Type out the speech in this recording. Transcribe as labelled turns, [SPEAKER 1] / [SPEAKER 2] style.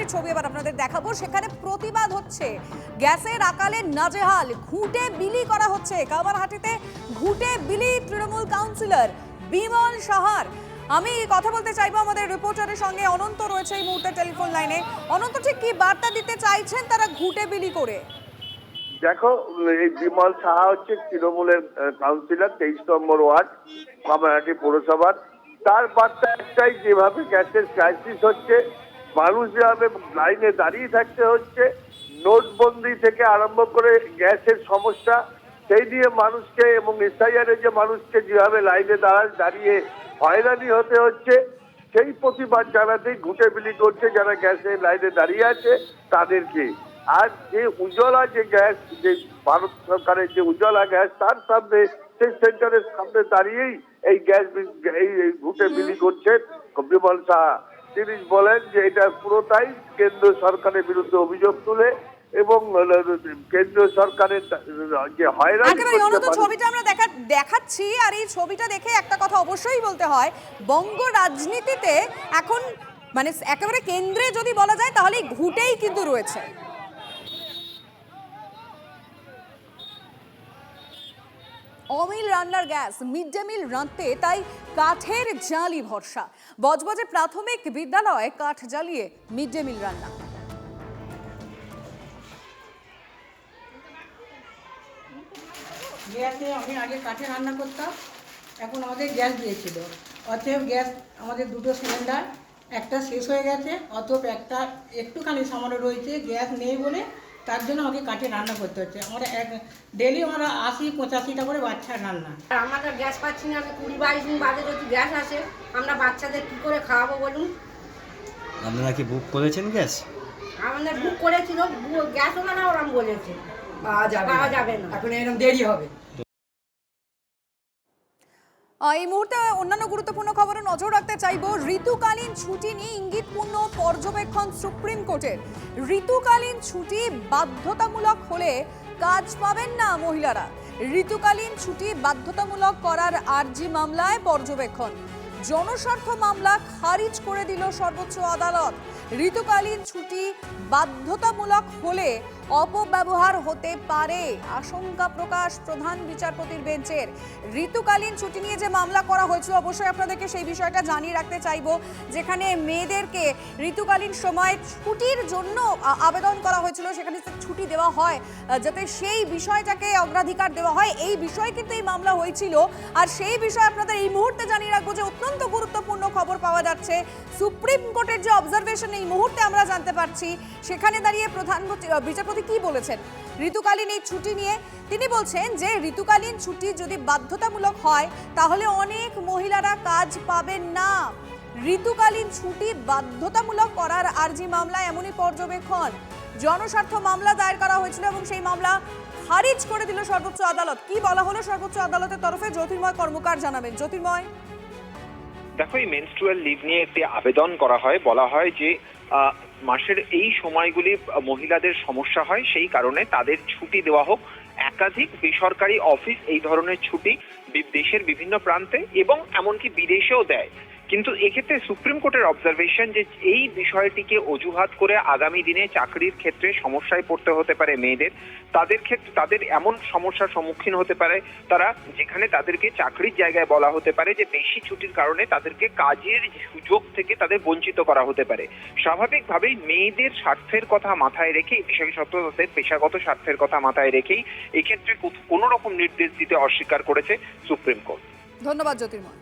[SPEAKER 1] একটি ছবি এবার আপনাদের দেখাবো। সেখানে প্রতিবাদ হচ্ছে, গ্যাসের আকালে নাজেহাল, ঘুঁটে বিলি করা হচ্ছে। কামারহাটিতে ঘুঁটে বিলি তৃণমূল কাউন্সিলর বিমল সাহার। আমি কথা বলতে চাইবো আমাদের রিপোর্টারের সঙ্গে। অনন্ত রয়েছে এই মুহূর্তে টেলিফোন লাইনে। অনন্ত, ঠিক কি বার্তা দিতে চাইছেন তারা ঘুঁটে বিলি করে?
[SPEAKER 2] দেখো, এই বিমল সাহা হচ্ছে তৃণমূলের কাউন্সিলর, 23 নম্বর ওয়ার্ড, কামারহাটি পৌরসভার। তার বার্তা একটাই, যেভাবে গ্যাসের ক্রাইসিস হচ্ছে, মানুষ যেভাবে লাইনে দাঁড়িয়ে থাকতে হচ্ছে, নোটবন্দি থেকে আরম্ভ করে গ্যাসের সমস্যা, সেই নিয়ে মানুষকে এবং এসআইআর যে মানুষকে যেভাবে লাইনে দাঁড়িয়ে হয়রানি হতে হচ্ছে, সেই প্রতিবাদ জানাতেই ঘুঁটে বিলি করছে যারা গ্যাসের লাইনে দাঁড়িয়ে আছে তাদেরকে। আর যে উজ্জ্বলা যে গ্যাস, যে ভারত সরকারের যে উজ্জ্বলা গ্যাস, তার সামনে, সেই সেন্টারের সামনে দাঁড়িয়েই এই গ্যাস এই ঘুঁটে বিলি করছেন বিমল সাহা। তিনি বলেন যে এটা পুরোটাই কেন্দ্র সরকারের বিরুদ্ধে অভিযোগ তুলে এবং কেন্দ্রীয় সরকারের যে হয়রানি
[SPEAKER 1] ছবিটা আমরা দেখাচ্ছি। আর এই ছবিটা দেখে একটা কথা অবশ্যই বলতে হয়, বঙ্গ রাজনীতিতে এখন মানে একেবারে কেন্দ্রে যদি বলা যায় তাহলে ঘুঁটেই কিন্তু রয়েছে। অমিল রান্নার গ্যাস, মিড ডে মিল রাঁধতে তাই কাঠের জালি ভরসা। বজবজে প্রাথমিক বিদ্যালয়ে কাঠ জ্বালিয়ে মিড ডে মিল রান্না।
[SPEAKER 3] গ্যাসে আমি আগে কাঠে রান্না করতাম, এখন আমাদের গ্যাস দিয়েছিল। অতএব গ্যাস আমাদের দুটো সিলিন্ডার, একটা শেষ হয়ে গেছে, অতএব একটা একটুখানি সামান্য রয়েছে, গ্যাস নেই বলে তার জন্য আমাকে কাঠে রান্না করতে হচ্ছে। আমরা ডেলি আমরা 80-85টা করে বাচ্চার রান্না।
[SPEAKER 4] আর আমরা গ্যাস পাচ্ছি না। আমি 20-22 দিন বাদে যদি গ্যাস আসে, আমরা বাচ্চাদের কী করে খাওয়াবো বলুন?
[SPEAKER 5] আপনারা কি বুক করেছেন গ্যাস?
[SPEAKER 4] আমাদের বুক করেছিল, গ্যাস ওনারা ওরম বলেছে পাওয়া যাবে না,
[SPEAKER 3] এখন এরকম দেরি হবে।
[SPEAKER 1] এই মুহূর্তে অন্যান্য গুরুত্বপূর্ণ খবরে নজর রাখতে চাইবো। ঋতুকালীন ছুটি নিয়ে ইঙ্গিতপূর্ণ পর্যবেক্ষণ সুপ্রিম কোর্টের। ঋতুকালীন ছুটি বাধ্যতামূলক হলে কাজ পাবেন না মহিলারা। ঋতুকালীন ছুটি বাধ্যতামূলক করার আর্জি মামলায় পর্যবেক্ষণ। জনস্বার্থ মামলা খারিজ করে দিল সর্বোচ্চ আদালত। ঋতুকালীন ছুটি বাধ্যতামূলক হলে অপব্যবহার হতে পারে, আশঙ্কা প্রকাশ প্রধান বিচারপতির বেঞ্চের। ঋতুকালীন ছুটি নিয়ে যে মামলা করা হয়েছিল, অবশ্যই আপনাদেরকে সেই বিষয়টা জানিয়ে রাখতে চাইবো, যেখানে মেয়েদেরকে ঋতুকালীন সময় ছুটির জন্য আবেদন করা হয়েছিল, সেখানে ছুটি দেওয়া হয় যাতে সেই বিষয়টাকে অগ্রাধিকার দেওয়া হয়, এই বিষয়ে কিন্তু এই মামলা হয়েছিল। আর সেই বিষয়ে আপনাদের এই মুহূর্তে জানিয়ে রাখবো যে অত্যন্ত গুরুত্বপূর্ণ খবর পাওয়া যাচ্ছে। সুপ্রিম কোর্টের যে অবজারভেশন এই মুহূর্তে আমরা জানতে পারছি, সেখানে দাঁড়িয়ে প্রধান বিচারপতি কি বলেছেন ঋতুকালীন এই ছুটি নিয়ে। তিনি বলছেন যে ঋতুকালীন ছুটি যদি বাধ্যতামূলক হয় তাহলে অনেক মহিলারা কাজ পাবেন না। ঋতুকালীন ছুটি বাধ্যতামূলক করার আর্জি মামলায় এমনই পর্যবেক্ষণ। জনস্বার্থ মামলা দায়ের করা হয়েছিল এবং সেই মামলা খারিজ করে দিল সর্বোচ্চ আদালত। কি বলা হলো সর্বোচ্চ আদালতের তরফে, জ্যোতির্ময় কর্মকার জানাবেন। জ্যোতির্ময়,
[SPEAKER 6] দেখো, এই মেনস্ট্রুয়াল লিভ নিয়ে একটি আবেদন করা হয়। বলা হয় যে মাসের এই সময়গুলি মহিলাদের সমস্যা হয়, সেই কারণে তাদের ছুটি দেওয়া হোক। একাধিক বেসরকারি অফিস এই ধরনের ছুটি দেশের বিভিন্ন প্রান্তে এবং এমনকি বিদেশেও দেয়। কিন্তু এক্ষেত্রে সুপ্রিম কোর্টের অবজারভেশন যে এই বিষয়টিকে অজুহাত করে আগামী দিনে চাকরির ক্ষেত্রে সমস্যায় পড়তে হতে পারে মেয়েদের। তাদের ক্ষেত্রে তাদের এমন সমস্যার সম্মুখীন হতে পারে তারা, যেখানে তাদেরকে চাকরির জায়গায় বলা হতে পারে যে বেশি ছুটির কারণে তাদেরকে কাজের সুযোগ থেকে তাদের বঞ্চিত করা হতে পারে। স্বাভাবিকভাবেই মেয়েদের স্বার্থের কথা মাথায় রেখে, বিশেষত তাদের পেশাগত স্বার্থের কথা মাথায় রেখেই এক্ষেত্রে কোনো রকম নির্দেশ দিতে অস্বীকার করেছে সুপ্রিম কোর্ট।
[SPEAKER 1] ধন্যবাদ জ্যোতির্ময়।